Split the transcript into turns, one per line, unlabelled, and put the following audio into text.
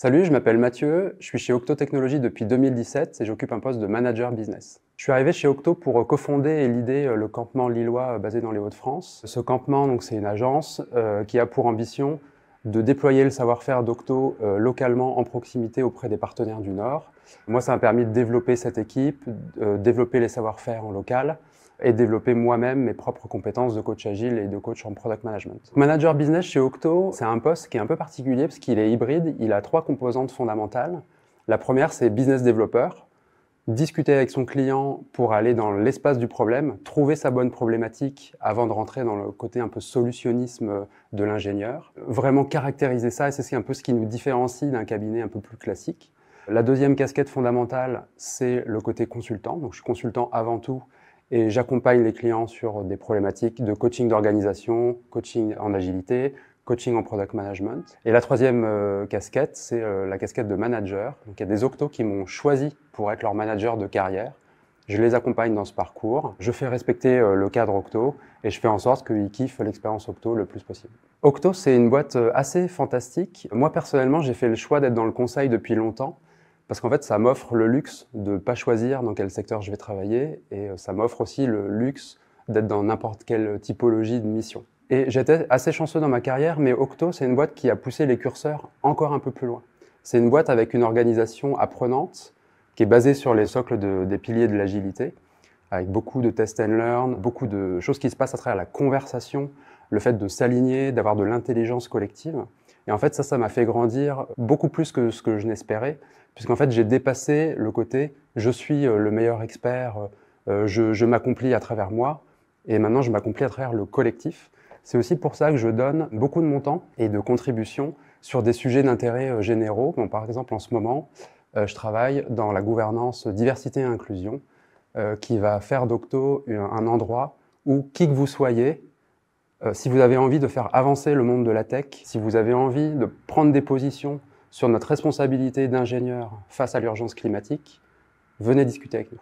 Salut, je m'appelle Mathieu, je suis chez Octo Technologies depuis 2017 et j'occupe un poste de manager business. Je suis arrivé chez Octo pour cofonder et leader le campement lillois basé dans les Hauts-de-France. Ce campement, c'est une agence qui a pour ambition de déployer le savoir-faire d'Octo localement en proximité auprès des partenaires du Nord. Moi, ça m'a permis de développer cette équipe, développer les savoir-faire en local et développer moi-même mes propres compétences de coach agile et de coach en product management. Manager business chez Octo, c'est un poste qui est un peu particulier parce qu'il est hybride. Il a 3 composantes fondamentales. La première, c'est business developer. Discuter avec son client pour aller dans l'espace du problème, trouver sa bonne problématique avant de rentrer dans le côté un peu solutionnisme de l'ingénieur. Vraiment caractériser ça, et c'est un peu ce qui nous différencie d'un cabinet un peu plus classique. La deuxième casquette fondamentale, c'est le côté consultant. Donc je suis consultant avant tout et j'accompagne les clients sur des problématiques de coaching d'organisation, coaching en agilité, coaching en product management. Et la troisième casquette, c'est la casquette de manager. Donc, il y a des Octos qui m'ont choisi pour être leur manager de carrière. Je les accompagne dans ce parcours. Je fais respecter le cadre Octo et je fais en sorte qu'ils kiffent l'expérience Octo le plus possible. Octo, c'est une boîte assez fantastique. Moi, personnellement, j'ai fait le choix d'être dans le conseil depuis longtemps parce qu'en fait, ça m'offre le luxe de ne pas choisir dans quel secteur je vais travailler et ça m'offre aussi le luxe d'être dans n'importe quelle typologie de mission. Et j'étais assez chanceux dans ma carrière, mais Octo, c'est une boîte qui a poussé les curseurs encore un peu plus loin. C'est une boîte avec une organisation apprenante qui est basée sur les socles des piliers de l'agilité, avec beaucoup de test and learn, beaucoup de choses qui se passent à travers la conversation, le fait de s'aligner, d'avoir de l'intelligence collective. Et en fait, ça m'a fait grandir beaucoup plus que ce que je n'espérais, puisqu'en fait, j'ai dépassé le côté « je suis le meilleur expert, je m'accomplis à travers moi », et maintenant je m'accomplis à travers le collectif. C'est aussi pour ça que je donne beaucoup de mon temps et de contributions sur des sujets d'intérêt généraux. Bon, par exemple, en ce moment, je travaille dans la gouvernance diversité et inclusion, qui va faire d'Octo un endroit où, qui que vous soyez, si vous avez envie de faire avancer le monde de la tech, si vous avez envie de prendre des positions sur notre responsabilité d'ingénieur face à l'urgence climatique, venez discuter avec nous.